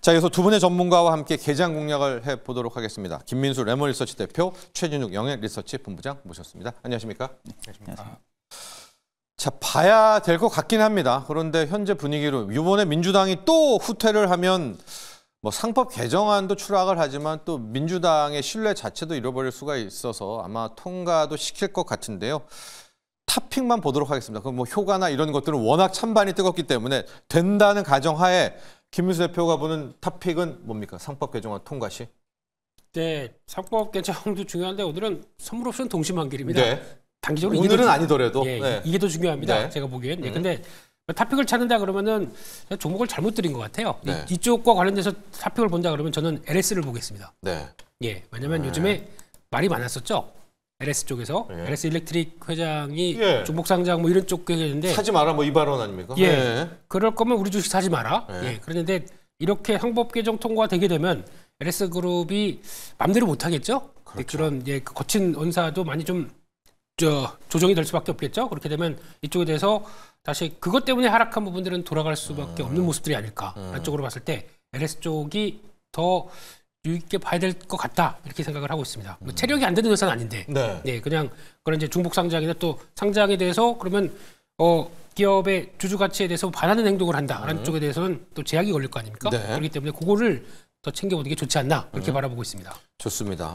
자, 이어서 두 분의 전문가와 함께 개장 공략을 해보도록 하겠습니다. 김민수 레몬리서치 대표, 최진욱 영예리서치 본부장 모셨습니다. 안녕하십니까? 네, 안녕하세요. 자, 봐야 될 것 같긴 합니다. 그런데 현재 분위기로 이번에 민주당이 또 후퇴를 하면 뭐 상법 개정안도 추락을 하지만 또 민주당의 신뢰 자체도 잃어버릴 수가 있어서 아마 통과도 시킬 것 같은데요. 탑픽만 보도록 하겠습니다. 그럼 뭐 효과나 이런 것들은 워낙 찬반이 뜨겁기 때문에 된다는 가정하에 김민수 대표가 보는 탑픽은 뭡니까? 상법 개정안 통과 시? 네, 상법 개정도 중요한데 오늘은 선물 옵션 동시 만길입니다. 네. 단기적으로 오늘은 아니더라도. 예, 네. 이게 더 중요합니다. 네. 제가 보기엔. 네, 근데 탑픽을 찾는다 그러면은 종목을 잘못 드린 것 같아요. 네. 이쪽과 관련돼서 탑픽을 본다 그러면 저는 LS를 보겠습니다. 네. 예, 왜냐면 요즘에 말이 많았었죠. LS 쪽에서 LS 일렉트릭 회장이 종목 상장 뭐 이런 쪽 얘기했는데 사지 마라 뭐 이 발언 아닙니까? 예, 네. 그럴 거면 우리 주식 사지 마라. 예, 그런데 이렇게 상법 개정 통과되게 되면 LS 그룹이 마음대로 못 하겠죠. 그렇죠. 그런 그 거친 언사도 많이 좀 조정이 될 수밖에 없겠죠. 그렇게 되면 이쪽에 대해서 다시 그것 때문에 하락한 부분들은 돌아갈 수밖에 없는 모습들이 아닐까. 한쪽으로 봤을 때 LS 쪽이 더 유익 있게 봐야 될 것 같다 이렇게 생각을 하고 있습니다. 뭐 체력이 안 되는 회사는 아닌데, 네, 그냥 그런 이제 중복 상장이나 또 상장에 대해서 그러면 기업의 주주 가치에 대해서 반하는 행동을 한다라는 쪽에 대해서는 또 제약이 걸릴 거 아닙니까? 네. 그렇기 때문에 그거를 더 챙겨보는 게 좋지 않나 그렇게 바라보고 있습니다. 좋습니다.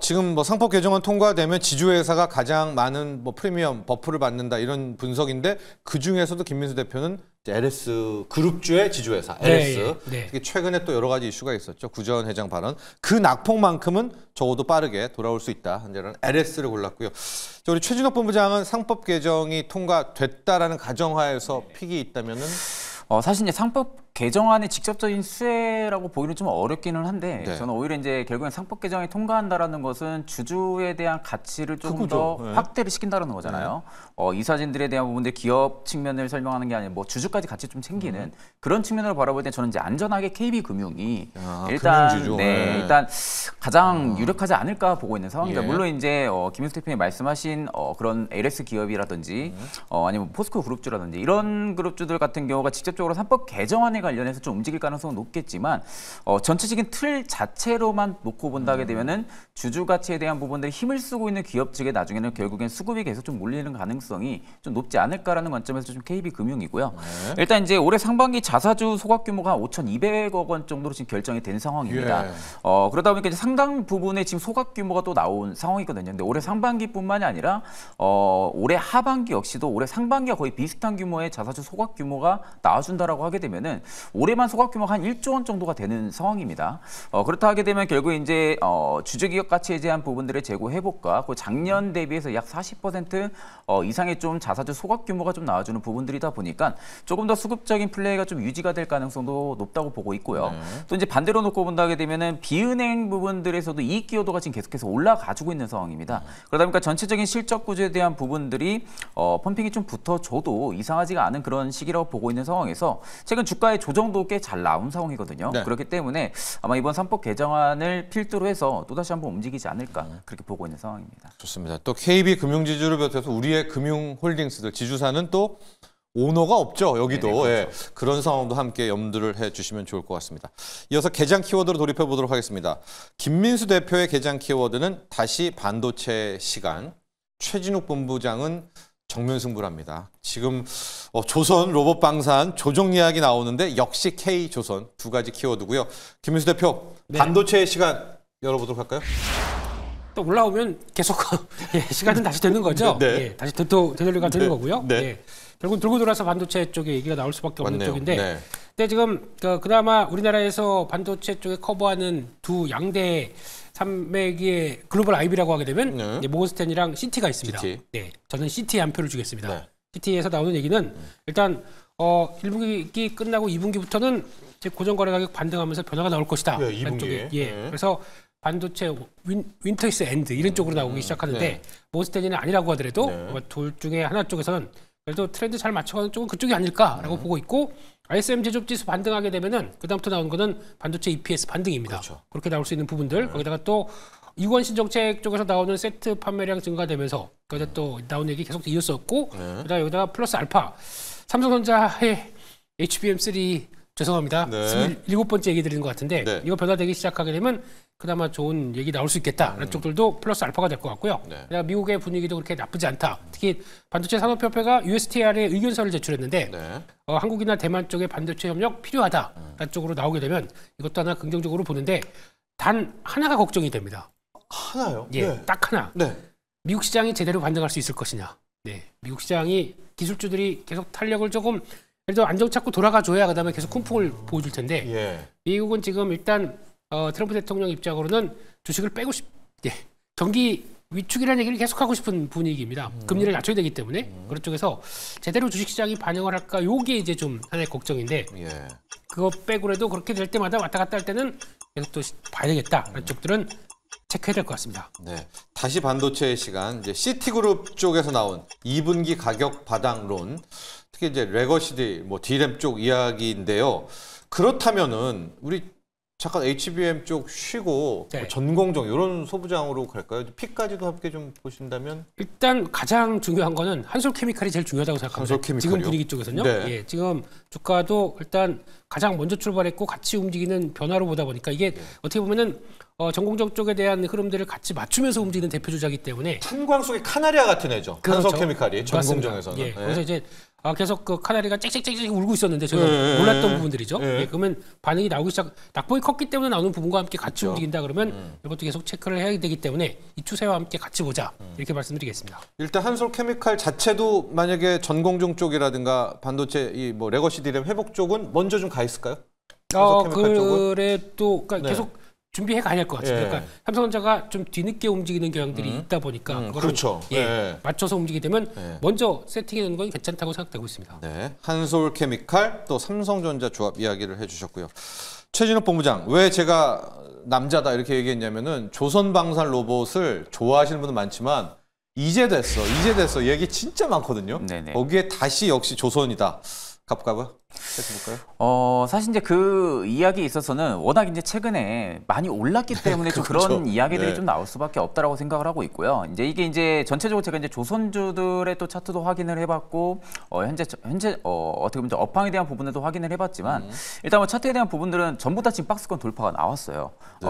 지금 뭐 상법 개정안 통과되면 지주회사가 가장 많은 뭐 프리미엄 버프를 받는다 이런 분석인데 그 중에서도 김민수 대표는 LS 그룹주의 지주회사 LS. 특히 최근에 또 여러 가지 이슈가 있었죠. 구전 회장 발언. 그 낙폭만큼은 적어도 빠르게 돌아올 수 있다. 현재는 LS를 골랐고요. 우리 최진욱 본부장은 상법 개정이 통과됐다라는 가정하에서 픽이 있다면은 사실 이제 상법 개정안의 직접적인 수혜라고 보기는 좀 어렵기는 한데 저는 오히려 이제 결국엔 상법 개정이 통과한다라는 것은 주주에 대한 가치를 조금 더 확대를 시킨다는 거잖아요. 이사진들에 대한 부분들 기업 측면을 설명하는 게 아니라 뭐 주주까지 같이 좀 챙기는 그런 측면으로 바라볼 때 저는 이제 안전하게 KB금융이 일단 일단 가장 유력하지 않을까 보고 있는 상황입니다. 물론 이제 김민수 대표님 말씀하신 그런 LS 기업이라든지 아니면 포스코 그룹주라든지 이런 그룹주들 같은 경우가 직접적으로 상법 개정안에 관련해서 좀 움직일 가능성은 높겠지만 전체적인 틀 자체로만 놓고 본다게 되면은 주주 가치에 대한 부분들이 힘을 쓰고 있는 기업 측에 나중에는 결국엔 수급이 계속 좀 몰리는 가능성이 좀 높지 않을까라는 관점에서 좀 KB금융이고요. 일단 이제 올해 상반기 자사주 소각 규모가 한 5,200억 원 정도로 지금 결정이 된 상황입니다. 그러다 보니까 이제 상당 부분에 지금 소각 규모가 또 나온 상황이거든요. 근데 올해 상반기뿐만이 아니라 올해 하반기 역시도 올해 상반기와 거의 비슷한 규모의 자사주 소각 규모가 나와준다라고 하게 되면은 올해만 소각 규모가 한 1조 원 정도가 되는 상황입니다. 그렇다 하게 되면 결국 이제 주주기업 가치에 대한 부분들의 재고 회복과 그 작년 대비해서 약 40% 이상의 좀 자사주 소각 규모가 좀 나와주는 부분들이다 보니까 조금 더 수급적인 플레이가 좀 유지가 될 가능성도 높다고 보고 있고요. 또 이제 반대로 놓고 본다게 되면은 비은행 부분들에서도 이익 기여도가 지금 계속해서 올라가지고 있는 상황입니다. 그러다 보니까 전체적인 실적 구조에 대한 부분들이 펌핑이 좀 붙어줘도 이상하지가 않은 그런 시기라고 보고 있는 상황에서 최근 주가의 조정도 꽤 잘 나온 상황이거든요. 그렇기 때문에 아마 이번 상법 개정안을 필두로 해서 또다시 한번 움직이지 않을까 그렇게 보고 있는 상황입니다. 좋습니다. 또 KB금융지주를 비롯해서 우리의 금융홀딩스들 지주사는 또 오너가 없죠. 여기도. 네네, 그렇죠. 그런 상황도 함께 염두를 해주시면 좋을 것 같습니다. 이어서 개장 키워드로 돌입해 보도록 하겠습니다. 김민수 대표의 개장 키워드는 다시 반도체 시간. 최진욱 본부장은 정면 승부를 합니다. 지금 조선 로봇 방산 조종 이야기 나오는데 역시 K조선 두 가지 키워드고요. 김민수 대표 반도체의 시간 열어보도록 할까요? 또 올라오면 계속 시간은 다시 되는 거죠. 다시 되돌리가 되는 거고요. 결국은 들고 돌아서 반도체 쪽에 얘기가 나올 수밖에 없는 쪽인데 근데 지금 그나마 우리나라에서 반도체 쪽에 커버하는 두 양대 산맥의 글로벌 IB라고 하게 되면 모건스탠이랑 CT가 있습니다. 저는 CT에 한 표를 주겠습니다. CT에서 나오는 얘기는 일단 1분기 끝나고 2분기부터는 고정 거래 가격 반등하면서 변화가 나올 것이다. 2분기에. 그래서 반도체 윈터 이스 엔드 이런 쪽으로 나오기 시작하는데 모건스탠이는 아니라고 하더라도 둘 중에 하나 쪽에서는 그래도 트렌드 잘 맞춰가는 쪽은 그쪽이 아닐까라고 보고 있고 ISM 제조업지수 반등하게 되면은 그다음부터 나오는 거는 반도체 EPS 반등입니다. 그렇게 나올 수 있는 부분들 거기다가 또 이권 신정책 쪽에서 나오는 세트 판매량 증가되면서 거기다 또 나온 얘기 계속 이었었고 그다음에 여기다가 플러스 알파 삼성전자의 HBM3 죄송합니다. 네. 27번째 얘기 드리는 것 같은데 네. 이거 변화되기 시작하게 되면 그나마 좋은 얘기 나올 수 있겠다라는 쪽들도 플러스 알파가 될 것 같고요. 네. 미국의 분위기도 그렇게 나쁘지 않다. 특히 반도체 산업협회가 USTR에 의견서를 제출했는데 네. 한국이나 대만 쪽의 반도체 협력 필요하다라는 쪽으로 나오게 되면 이것도 하나 긍정적으로 보는데 단 하나가 걱정이 됩니다. 하나요? 예, 네. 딱 하나. 네. 미국 시장이 제대로 반등할 수 있을 것이냐. 네, 미국 시장이 기술주들이 계속 탄력을 조금 예를 들어 안정 찾고 돌아가줘야 그다음에 계속 훈풍을 보여줄 텐데 예. 미국은 지금 일단 트럼프 대통령 입장으로는 주식을 빼고 경기 위축이라는 얘기를 계속하고 싶은 분위기입니다. 금리를 낮춰야 되기 때문에 그런 쪽에서 제대로 주식시장이 반영을 할까 요게 이제 좀 하나의 걱정인데 예. 그거 빼고라도 그렇게 될 때마다 왔다 갔다 할 때는 계속 또 봐야 되겠다라는 쪽들은 체크해야 될 것 같습니다. 네. 다시 반도체의 시간. 이제 시티그룹 쪽에서 나온 2분기 가격 바닥론. 특히 이제 레거시디 뭐 D램 쪽 이야기인데요. 그렇다면은 우리 잠깐 HBM 쪽 쉬고 네. 뭐 전공정 이런 소부장으로 갈까요? P까지도 함께 좀 보신다면 일단 가장 중요한 거는 한솔케미칼이 제일 중요하다고 생각합니다. 한솔케미칼이요? 지금 분위기 쪽에서는요. 네. 예, 지금 주가도 일단 가장 먼저 출발했고 같이 움직이는 변화로 보다 보니까 이게 어떻게 보면은 전공정 쪽에 대한 흐름들을 같이 맞추면서 움직이는 대표 주자이기 때문에 탄광 속의 카나리아 같은 애죠. 그렇죠. 한솔케미칼이 전공정에서는. 예, 네. 그래서 이제 계속 그 카나리가 짹짹짹짹 울고 있었는데 제가 몰랐던 부분들이죠. 예, 그러면 반응이 나오기 시작, 낙폭이 컸기 때문에 나오는 부분과 함께 같이 그렇죠. 움직인다 그러면 이것도 계속 체크를 해야 되기 때문에 이 추세와 함께 같이 보자 이렇게 말씀드리겠습니다. 일단 한솔케미칼 자체도 만약에 전공정 쪽이라든가 반도체 이 뭐 레거시 D램 회복 쪽은 먼저 좀 가 있을까요? 한솔케미칼 쪽은? 그래도 그러니까 네. 계속 준비해 가야 할 것 같습니다. 예. 그러니까 삼성전자가 좀 뒤늦게 움직이는 경향들이 있다 보니까 그거를 그렇죠. 예. 맞춰서 움직이게 되면 예. 먼저 세팅해 놓는 건 괜찮다고 생각되고 있습니다. 네, 한솔케미칼 또 삼성전자 조합 이야기를 해주셨고요. 최진욱 본부장, 왜 제가 남자다 이렇게 얘기했냐면은 조선방산 로봇을 좋아하시는 분은 많지만 이제 됐어 얘기 진짜 많거든요. 네네. 거기에 다시 역시 조선이다. 가볼까요? 해볼까요? 사실 이제 그 이야기에 있어서는 워낙 이제 최근에 많이 올랐기 때문에 좀 그렇죠. 그런 이야기들이 네. 좀 나올 수밖에 없다라고 생각을 하고 있고요. 이제 이게 이제 전체적으로 제가 이제 조선주들의 또 차트도 확인을 해봤고, 현재 어떻게 보면 업황에 대한 부분에도 확인을 해봤지만, 일단 뭐 차트에 대한 부분들은 전부 다 지금 박스권 돌파가 나왔어요. 네.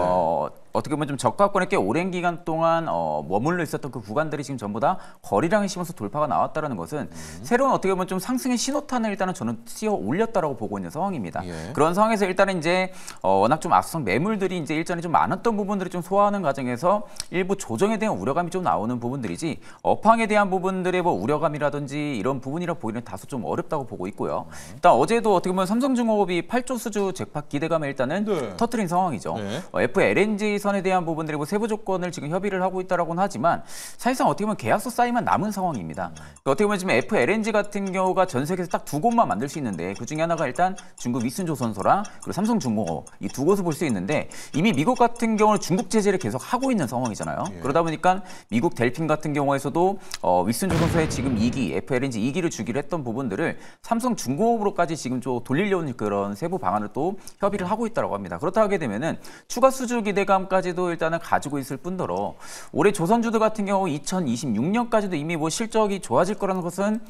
어떻게 보면 좀 저가권에 꽤 오랜 기간 동안 머물러 있었던 그 구간들이 지금 전부 다 거리량을 심어서 돌파가 나왔다는 것은 새로운 어떻게 보면 좀 상승의 신호탄을 일단은 저는 띄어 올렸다라고 보고 있는 상황입니다. 예. 그런 상황에서 일단은 이제 워낙 좀 악성 매물들이 이제 일전에 좀 많았던 부분들을 좀 소화하는 과정에서 일부 조정에 대한 우려감이 좀 나오는 부분들이지 업황에 대한 부분들의 뭐 우려감이라든지 이런 부분이라 보기는 다소 좀 어렵다고 보고 있고요. 일단 어제도 어떻게 보면 삼성중공업이 8조 수주 잭팟 기대감을 일단은 네. 터뜨린 상황이죠. 네. FLNG 선에 대한 부분들이 뭐 세부 조건을 지금 협의를 하고 있다라고는 하지만 사실상 어떻게 보면 계약서 사인만 남은 상황입니다. 그러니까 어떻게 보면 지금 FLNG 같은 경우가 전 세계에서 딱 두 곳만 만들 수 있는데 그 중에 하나가 일단 중국 윗순조선소랑 그리고 삼성중공업 이 두 곳을 볼 수 있는데 이미 미국 같은 경우는 중국 제재를 계속 하고 있는 상황이잖아요. 예. 그러다 보니까 미국 델핀 같은 경우에서도 윗순조선소에 지금 2기 FLNG 2기를 주기로 했던 부분들을 삼성중공업으로까지 지금 좀 돌리려는 그런 세부 방안을 또 협의를 하고 있다고 합니다. 그렇다 하게 되면은 추가 수주 기대감까지도 일단은 가지고 있을 뿐더러 올해 조선주들 같은 경우 2026년까지도 이미 뭐 실적이 좋아질 거라는 것은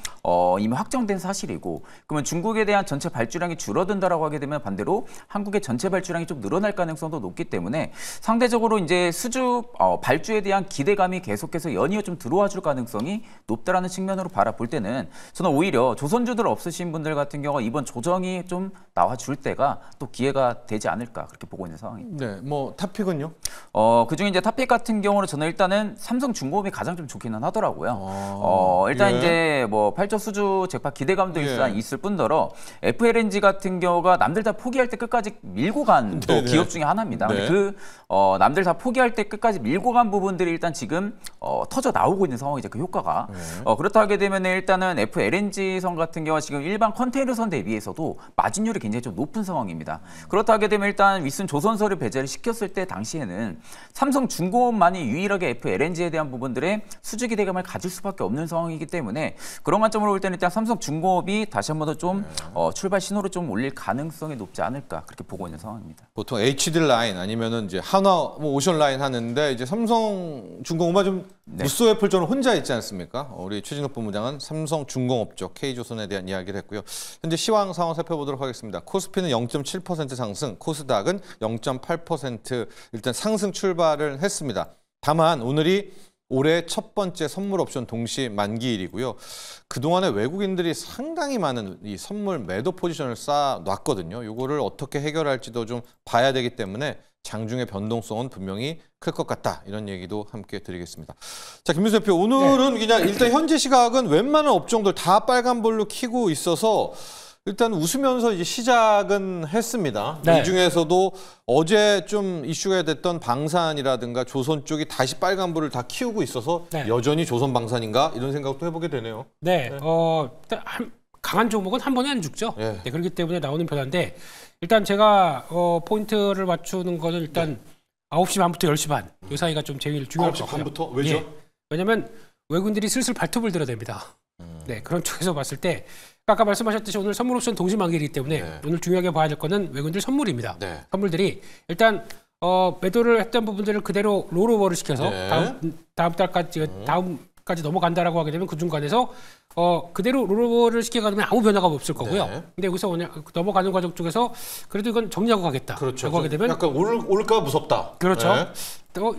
이미 확정된 사실이고 그러면 중국에 대한 전체 발주량이 줄어든다라고 하게 되면 반대로 한국의 전체 발주량이 좀 늘어날 가능성도 높기 때문에 상대적으로 이제 수주 발주에 대한 기대감이 계속해서 연이어 좀 들어와 줄 가능성이 높다라는 측면으로 바라볼 때는 저는 오히려 조선주들 없으신 분들 같은 경우가 이번 조정이 좀 나와 줄 때가 또 기회가 되지 않을까 그렇게 보고 있는 상황입니다. 네, 뭐 탑픽은요? 그중에 이제 탑픽 같은 경우는 저는 일단은 삼성중공업이 가장 좀 좋기는 하더라고요. 일단 예. 이제 뭐 8조 수주 잭팟 기대감도 예. 일단 있을 뿐더러 FLNG 같은 경우가 남들 다 포기할 때 끝까지 밀고 간 또 네네. 기업 중에 하나입니다. 네. 근데 남들 다 포기할 때 끝까지 밀고 간 부분들이 일단 지금 터져 나오고 있는 상황이죠. 그 효과가. 그렇다 하게 되면 일단은 FLNG선 같은 경우가 지금 일반 컨테이너선 대비해서도 마진율이 굉장히 좀 높은 상황입니다. 그렇다 하게 되면 일단 윗순 조선소를 배제를 시켰을 때 당시에는 삼성중공업만이 유일하게 FLNG에 대한 부분들의 수주 기대감을 가질 수밖에 없는 상황이기 때문에 그런 관점으로 볼 때는 일단 삼성중공업이 다시 한 번 더 좀 출발 신호를 좀 올릴 가능성이 높지 않을까 그렇게 보고 있는 상황입니다. 보통 HD 라인 아니면은 이제 한화 뭐 오션 라인 하는데 이제 삼성중공업만 좀 무소외플전은 혼자 있지 않습니까? 우리 최진욱 본부장은 삼성중공업쪽 K조선에 대한 이야기를 했고요. 현재 시황 상황 살펴보도록 하겠습니다. 코스피는 0.7% 상승, 코스닥은 0.8% 일단 상승 출발을 했습니다. 다만 오늘이 올해 첫 번째 선물 옵션 동시 만기일이고요. 그동안에 외국인들이 상당히 많은 이 선물 매도 포지션을 쌓아놨거든요. 이거를 어떻게 해결할지도 좀 봐야 되기 때문에 장중의 변동성은 분명히 클 것 같다. 이런 얘기도 함께 드리겠습니다. 자, 김민수 대표, 오늘은 그냥 일단 현재 시각은 웬만한 업종들 다 빨간불로 켜고 있어서 일단 웃으면서 이제 시작은 했습니다. 이 중에서도 어제 좀 이슈가 됐던 방산이라든가 조선 쪽이 다시 빨간불을 다 키우고 있어서 여전히 조선 방산인가 이런 생각도 해보게 되네요. 강한 종목은 한 번에 안 죽죠. 그렇기 때문에 나오는 변화인데 일단 제가 포인트를 맞추는 거는 일단 9시 반부터 10시 반 이 사이가 좀 제일 중요할 것 9시 같고요. 반부터? 왜죠? 왜냐하면 외국인들이 슬슬 발톱을 들어댑니다. 그런 쪽에서 봤을 때 아까 말씀하셨듯이 오늘 선물 옵션 동시 만기이기 때문에 오늘 중요하게 봐야 될 거는 외국인들 선물입니다. 선물들이 일단 매도를 했던 부분들을 그대로 롤오버를 시켜서 다음까지 넘어간다라고 하게 되면 그 중간에서 그대로 롤오버를 시켜가면 아무 변화가 없을 거고요. 근데 여기서 넘어가는 과정 쪽에서 그래도 이건 정리하고 가겠다. 그렇죠. 라고 하게 되면 약간 올까 무섭다. 그렇죠.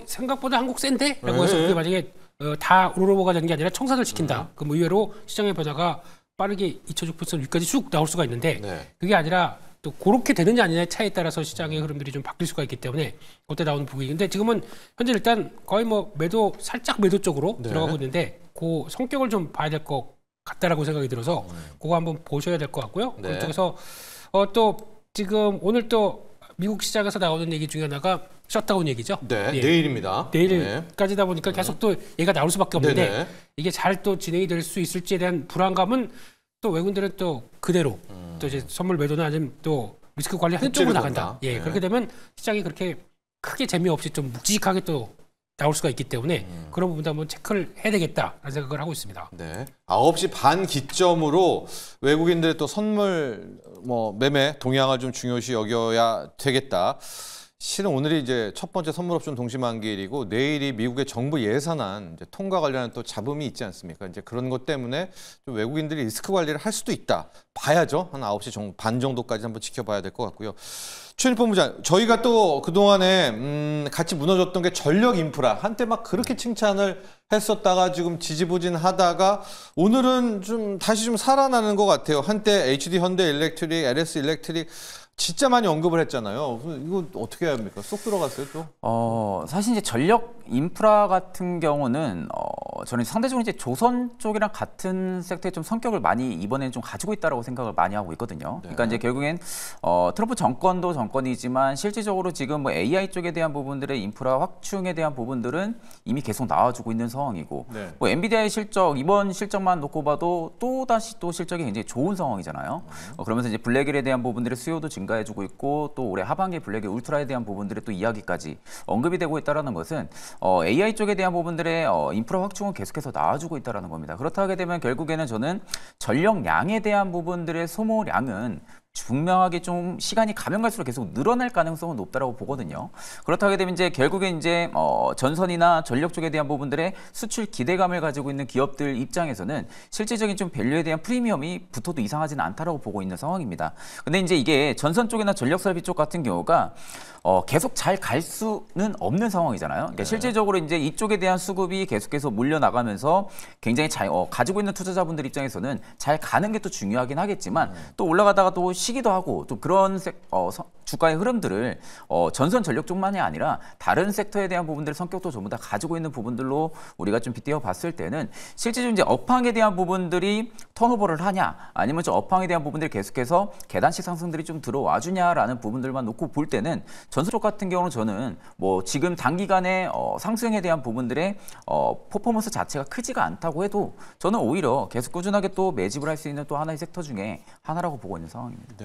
생각보다 한국 센데? 라고 해서 그게 만약에 다 롤오버가 되는 게 아니라 청산을 시킨다. 그럼 의외로 시장의 변화가 빠르게 2,600% 위까지 쭉 나올 수가 있는데 그게 아니라 또 그렇게 되느냐 아니냐의 차이에 따라서 시장의 흐름들이 좀 바뀔 수가 있기 때문에 그때 나오는 부분이. 근데 지금은 현재 일단 거의 뭐 살짝 매도 쪽으로 들어가고 있는데 그 성격을 좀 봐야 될 것 같다라고 생각이 들어서 그거 한번 보셔야 될 것 같고요. 그쪽에서 또 지금 오늘 또 미국 시장에서 나오는 얘기 중에 하나가 셧다운 얘기죠. 내일입니다. 내일까지다 보니까 계속 또 얘가 나올 수밖에 없는데 이게 잘 또 진행이 될 수 있을지에 대한 불안감은 또 외국인들은 또 그대로 또 이제 선물 매도나 아니면 또 리스크 관리하는 쪽으로 나간다. 그렇게 되면 시장이 그렇게 크게 재미없이 좀 묵직하게 또 나올 수가 있기 때문에 그런 부분도 한번 체크를 해야 되겠다라는 생각을 하고 있습니다. 9시 반 기점으로 외국인들의 또 선물 매매 동향을 좀 중요시 여겨야 되겠다. 실은 오늘이 이제 첫 번째 선물 옵션 동시 만기일이고 내일이 미국의 정부 예산안 이제 통과 관련한 또 잡음이 있지 않습니까? 이제 그런 것 때문에 좀 외국인들이 리스크 관리를 할 수도 있다. 봐야죠. 한 9시 반 정도까지 한번 지켜봐야 될 것 같고요. 최진욱 본부장, 저희가 또 그동안에 같이 무너졌던 게 전력 인프라. 한때 막 그렇게 칭찬을 했었다가 지금 지지부진하다가 오늘은 좀 다시 좀 살아나는 것 같아요. 한때 HD 현대 일렉트릭, LS 일렉트릭 진짜 많이 언급을 했잖아요. 이거 어떻게 해야 합니까? 쏙 들어갔어요, 또? 사실 이제 전력 인프라 같은 경우는 저는 상대적으로 이제 조선 쪽이랑 같은 섹터의 좀 성격을 많이 이번에는 좀 가지고 있다라고 생각을 많이 하고 있거든요. 그러니까 이제 결국엔 트럼프 정권도 정권이지만 실질적으로 지금 뭐 AI 쪽에 대한 부분들의 인프라 확충에 대한 부분들은 이미 계속 나와주고 있는 상황이고, 뭐 엔비디아의 실적 이번 실적만 놓고 봐도 또 다시 또 실적이 굉장히 좋은 상황이잖아요. 그러면서 이제 블랙일에 대한 부분들의 수요도 증가해주고 있고 또 올해 하반기 블랙일 울트라에 대한 부분들의 또 이야기까지 언급이 되고 있다라는 것은 AI 쪽에 대한 부분들의 인프라 확충은 계속해서 나와주고 있다는 겁니다. 그렇다 하게 되면 결국에는 저는 전력량에 대한 부분들의 소모량은 분명하게 좀 시간이 가면 갈수록 계속 늘어날 가능성은 높다라고 보거든요. 그렇다 하게 되면 이제 결국엔 이제 전선이나 전력 쪽에 대한 부분들의 수출 기대감을 가지고 있는 기업들 입장에서는 실질적인 좀 밸류에 대한 프리미엄이 붙어도 이상하지는 않다라고 보고 있는 상황입니다. 근데 이제 이게 전선 쪽이나 전력 설비 쪽 같은 경우가 계속 잘 갈 수는 없는 상황이잖아요. 그러니까 실질적으로 이제 이쪽에 대한 수급이 계속해서 몰려 나가면서 굉장히 가지고 있는 투자자분들 입장에서는 잘 가는 게 또 중요하긴 하겠지만 또 올라가다가 또 시기도 하고 또 그런 주가의 흐름들을 전선 전력 쪽만이 아니라 다른 섹터에 대한 부분들의 성격도 전부 다 가지고 있는 부분들로 우리가 좀 빗대어 봤을 때는 실제로 이제 업황에 대한 부분들이 턴오버를 하냐 아니면 좀 업황에 대한 부분들이 계속해서 계단식 상승들이 좀 들어와 주냐라는 부분들만 놓고 볼 때는 전선 쪽 같은 경우는 저는 뭐 지금 단기간에 상승에 대한 부분들의 퍼포먼스 자체가 크지가 않다고 해도 저는 오히려 계속 꾸준하게 또 매집을 할 수 있는 또 하나의 섹터 중에 하나라고 보고 있는 상황입니다.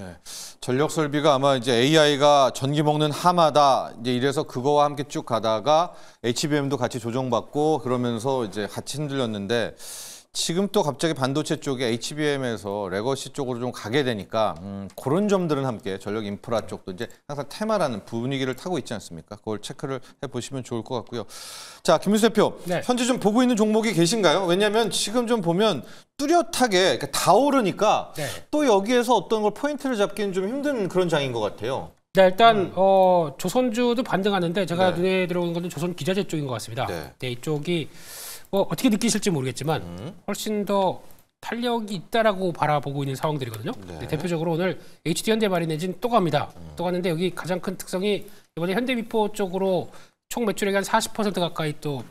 전력 설비가 아마 이제 AI가 전기 먹는 하마다 이제 이래서 그거와 함께 쭉 가다가 HBM도 같이 조정받고 그러면서 이제 같이 흔들렸는데 지금 또 갑자기 반도체 쪽에 HBM에서 레거시 쪽으로 좀 가게 되니까 그런 점들은 함께 전력 인프라 쪽도 이제 항상 테마라는 분위기를 타고 있지 않습니까? 그걸 체크를 해보시면 좋을 것 같고요. 자, 김민수 대표, 네. 현재 좀 보고 있는 종목이 계신가요? 왜냐하면 지금 좀 보면 뚜렷하게 그러니까 다 오르니까 네. 또 여기에서 어떤 걸 포인트를 잡기는 좀 힘든 그런 장인 것 같아요. 네, 일단 조선주도 반등하는데 제가 네. 눈에 들어오는 건 조선 기자재 쪽인 것 같습니다. 네. 네, 이쪽이 어떻게 느끼실지 모르겠지만 훨씬 더 탄력이 있다라고 바라보고 있는 상황들이거든요. 네. 네, 대표적으로 오늘 HD 현대마린엔진 또 갑니다. 또 갔는데 여기 가장 큰 특성이 이번에 현대미포 쪽으로 총 매출액 한 40% 가까이 또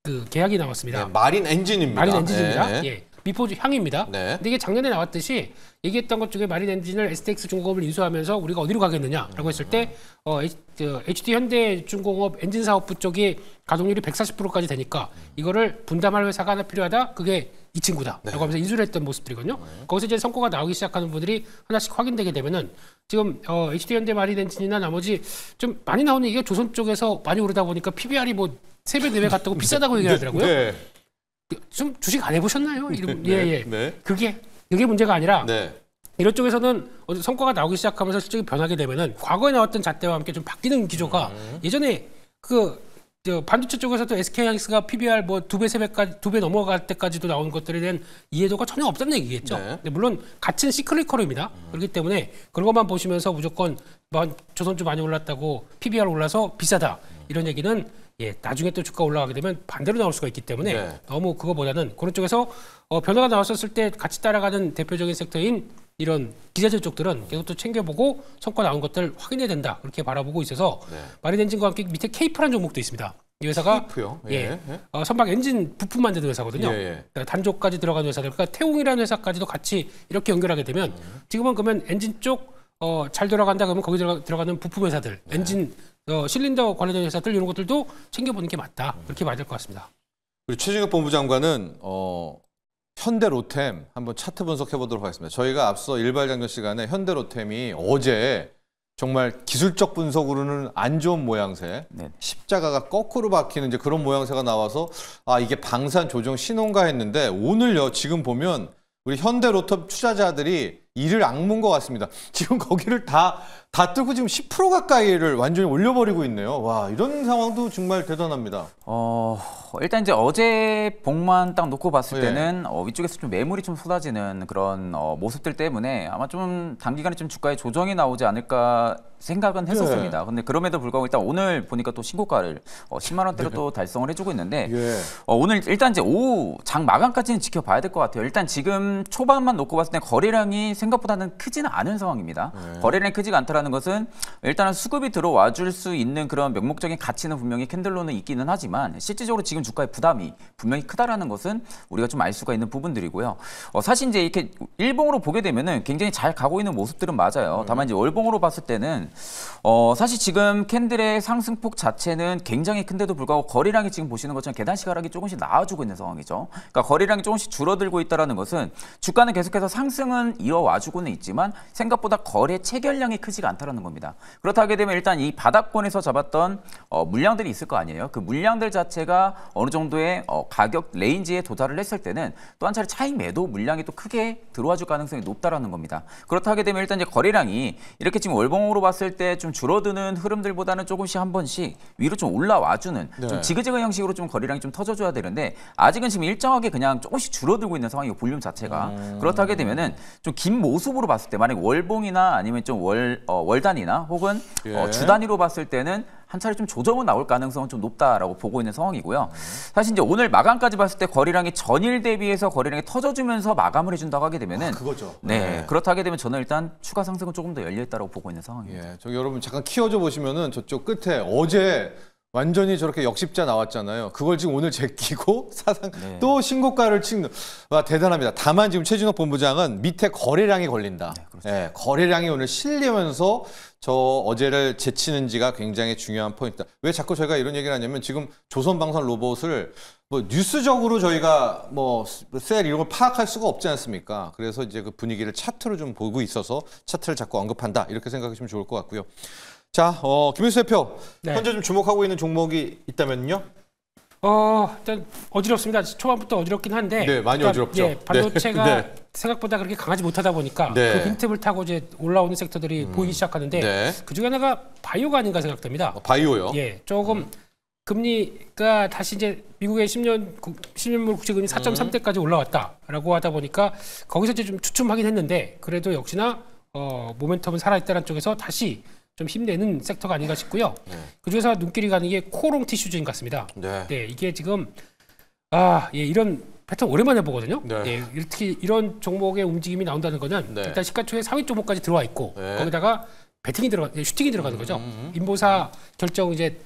그 계약이 나왔습니다. 네, 마린 엔진입니다. 마린 엔진입니다. 네. 예. 미포 향입니다. 네. 근데 이게 작년에 나왔듯이 얘기했던 것 중에 마린 엔진을 STX 중공업을 인수하면서 우리가 어디로 가겠느냐라고 했을 때 HD 현대중공업 엔진 사업부 쪽이 가동률이 140%까지 되니까 이거를 분담할 회사가 하나 필요하다. 그게 이 친구다. 라고 하면서 인수를 했던 모습들이거든요. 거기서 이제 성과가 나오기 시작하는 부분들이 하나씩 확인되게 되면은 지금 HD 현대 마린 엔진이나 나머지 좀 많이 나오는 이게 조선 쪽에서 많이 오르다 보니까 PBR이 뭐 3배, 4배 갔다고 비싸다고 얘기하더라고요. 네. 좀 주식 안 해보셨나요? 네, 예. 네. 그게 문제가 아니라 네. 이런 쪽에서는 성과가 나오기 시작하면서 실적이 변하게 되면은 과거에 나왔던 잣대와 함께 좀 바뀌는 기조가 예전에 반도체 쪽에서도 SK하이닉스가 PBR 뭐 2배, 3배까지 2배 넘어갈 때까지도 나온 것들에 대한 이해도가 전혀 없다는 얘기겠죠. 네. 근데 물론 같은 시클리컬입니다. 그렇기 때문에 그런 것만 보시면서 무조건 조선주 많이 올랐다고 PBR 올라서 비싸다 이런 얘기는 예, 나중에 또 주가 올라가게 되면 반대로 나올 수가 있기 때문에 네. 너무 그거보다는 그런 쪽에서 변화가 나왔었을 때 같이 따라가는 대표적인 섹터인 이런 기자재 쪽들은 계속 또 챙겨보고 성과 나온 것들 확인해야 된다 그렇게 바라보고 있어서 네. 마린 엔진과 함께 밑에 케이프라는 종목도 있습니다. 이 회사가 예. 선박 엔진 부품 만드는 회사거든요. 예. 단조까지 들어가는 회사들. 그러니까 태웅이라는 회사까지도 같이 이렇게 연결하게 되면 지금은 그러면 엔진 쪽 잘 돌아간다 그러면 거기 들어가는 부품 회사들, 네. 엔진 실린더 관련된 회사들 이런 것들도 챙겨보는 게 맞다. 그렇게 봐야 될 것 같습니다. 그리고 최진욱 본부장관은 현대로템 한번 차트 분석해 보도록 하겠습니다. 저희가 앞서 일발장전 시간에 현대로템이 어제 정말 기술적 분석으로는 안 좋은 모양새, 네. 십자가가 거꾸로 박히는 이제 그런 모양새가 나와서 아 이게 방산 조정 신호인가 했는데 오늘요 지금 보면 우리 현대로템 투자자들이 이를 악문 것 같습니다. 지금 거기를 다 뚫고 지금 10% 가까이를 완전히 올려버리고 있네요. 와, 이런 상황도 정말 대단합니다. 일단 이제 어제 봉만 딱 놓고 봤을 때는 위쪽에서 좀 매물이 좀 쏟아지는 그런 모습들 때문에 아마 좀 단기간에 좀 주가에 조정이 나오지 않을까 생각은 했었습니다. 근데 그럼에도 불구하고 일단 오늘 보니까 또 신고가를 10만 원대로 또 달성을 해주고 있는데 오늘 일단 이제 오후 장 마감까지는 지켜봐야 될 것 같아요. 일단 지금 초반만 놓고 봤을 때 거래량이 생각보다는 크지는 않은 상황입니다. 거래량이 크지가 않다라는 것은 일단은 수급이 들어와 줄 수 있는 그런 명목적인 가치는 분명히 캔들로는 있기는 하지만 실질적으로 지금 주가의 부담이 분명히 크다라는 것은 우리가 좀 알 수가 있는 부분들이고요. 사실 이제 이렇게 일봉으로 보게 되면은 굉장히 잘 가고 있는 모습들은 맞아요. 다만 이제 월봉으로 봤을 때는 사실 지금 캔들의 상승폭 자체는 굉장히 큰데도 불구하고 거래량이 지금 보시는 것처럼 계단식 하락이 조금씩 나아지고 있는 상황이죠. 그러니까 거래량이 조금씩 줄어들고 있다는 것은 주가는 계속해서 상승은 이어와주고는 있지만 생각보다 거래 체결량이 크지가 않다는 겁니다. 그렇다 하게 되면 일단 이 바닥권에서 잡았던 물량들이 있을 거 아니에요. 그 물량들 자체가 어느 정도의 가격 레인지에 도달을 했을 때는 또 한 차례 차익 매도 물량이 또 크게 들어와 줄 가능성이 높다라는 겁니다. 그렇다 하게 되면 일단 이제 거래량이 이렇게 지금 월봉으로 봤을 때 좀 줄어드는 흐름들보다는 조금씩 한 번씩 위로 좀 올라와주는 좀 지그재그 형식으로 좀 거래량이 좀 터져줘야 되는데 아직은 지금 일정하게 그냥 조금씩 줄어들고 있는 상황이고 볼륨 자체가 그렇다 하게 되면은 좀 긴 모습으로 봤을 때 만약 월봉이나 아니면 좀 월단이나 혹은 주 단위로 봤을 때는 한 차례 좀 조정은 나올 가능성은 좀 높다라고 보고 있는 상황이고요. 사실 이제 오늘 마감까지 봤을 때 거래량이 전일 대비해서 거래량이 터져주면서 마감을 해준다고 하게 되면은 그거죠. 네, 그렇다 하게 되면 저는 일단 추가 상승은 조금 더 열려 있다라고 보고 있는 상황입니다. 예, 저기 여러분 잠깐 키워줘 보시면은 저쪽 끝에 어제 완전히 저렇게 역십자 나왔잖아요. 그걸 지금 오늘 제끼고 사상 또 신고가를 찍는 와 대단합니다. 다만 지금 최진욱 본부장은 밑에 거래량이 걸린다. 네, 그렇죠. 예, 거래량이 오늘 실리면서 저 어제를 제치는지가 굉장히 중요한 포인트다. 왜 자꾸 저희가 이런 얘기를 하냐면 지금 조선방산 로봇을 뭐 뉴스적으로 저희가 뭐 셀 이런 걸 파악할 수가 없지 않습니까? 그래서 이제 그 분위기를 차트로 좀 보고 있어서 차트를 자꾸 언급한다 이렇게 생각하시면 좋을 것 같고요. 자, 김민수 대표 현재 좀 주목하고 있는 종목이 있다면요? 일단 어지럽습니다. 초반부터 어지럽긴 한데. 네, 많이 어지럽죠. 예, 반도체가 네. 생각보다 그렇게 강하지 못하다 보니까 네. 그 빈틈을 타고 이제 올라오는 섹터들이 보이기 시작하는데 네. 그 중에 하나가 바이오가 아닌가 생각됩니다. 바이오요? 예, 조금 금리가 다시 이제 미국의 10년물 국채금리 4.3대까지 올라왔다라고 하다 보니까 거기서 이제 좀 주춤하긴 했는데 그래도 역시나 모멘텀은 살아있다는 쪽에서 다시 좀 힘내는 섹터가 아닌가 싶고요. 네. 그중에서 눈길이 가는 게 코롱 티슈즈인 것 같습니다. 네. 네, 이게 지금 예, 이런 패턴 오랜만에 보거든요. 네. 예, 특히 이런 종목의 움직임이 나온다는 거는 네. 일단 시가총액 3위 종목까지 들어와 있고 네. 거기다가 슈팅이 들어가는 거죠. 인보사 결정 이제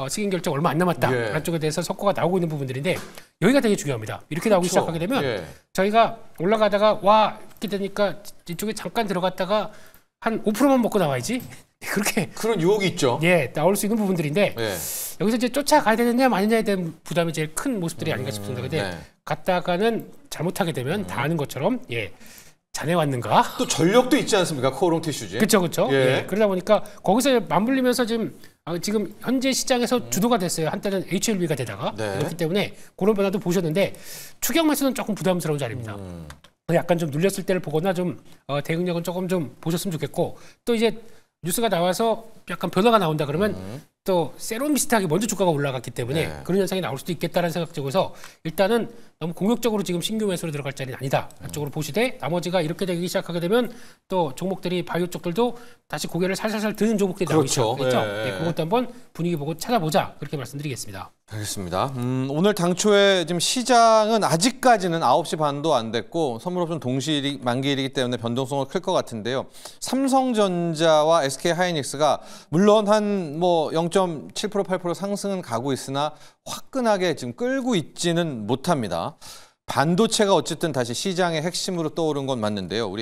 승인 결정 얼마 안 남았다. 예. 쪽에 대해서 성과가 나오고 있는 부분들인데 여기가 되게 중요합니다. 이렇게 나오기 그렇죠. 시작하게 되면 예. 저희가 올라가다가 이렇게 되니까 이쪽에 잠깐 들어갔다가 한 5%만 먹고 나와야지. 그렇게 그런 유혹이 있죠. 예, 나올 수 있는 부분들인데 예. 여기서 이제 쫓아가야 되느냐 마느냐에 대한 부담이 제일 큰 모습들이 아닌가 싶습니다. 근데 네. 갔다가는 잘못하게 되면 다 아는 것처럼 자네 왔는가? 또 전력도 있지 않습니까? 코롱 티슈즈. 그렇죠. 예. 예. 그러다 보니까 거기서 맞물리면서 지금 현재 시장에서 주도가 됐어요. 한때는 HLB가 되다가 네. 그렇기 때문에 그런 변화도 보셨는데 추격 매수는 조금 부담스러운 자리입니다. 약간 좀 눌렸을 때를 보거나 좀 대응력은 조금 좀 보셨으면 좋겠고 또 이제 뉴스가 나와서 약간 변화가 나온다 그러면 또 세론 비슷하게 먼저 주가가 올라갔기 때문에 네. 그런 현상이 나올 수도 있겠다는 생각 쪽에서 일단은 너무 공격적으로 지금 신규 매수로 들어갈 자리는 아니다. 쪽으로 보시되 나머지가 이렇게 되기 시작하게 되면 또 종목들이 바이오 쪽들도 다시 고개를 살살살 드는 종목들이 나오기 그렇죠. 시작하겠죠. 예. 네, 그것도 한번 분위기 보고 찾아보자 그렇게 말씀드리겠습니다. 알겠습니다. 오늘 당초에 지금 시장은 아직까지는 9시 반도 안 됐고 선물옵션 동시 만기일이기 때문에 변동성은 클 것 같은데요. 삼성전자와 SK하이닉스가 물론 한 0.7% 8% 상승은 가고 있으나 화끈하게 지금 끌고 있지는 못합니다. 반도체가 어쨌든 다시 시장의 핵심으로 떠오른 건 맞는데요. 우리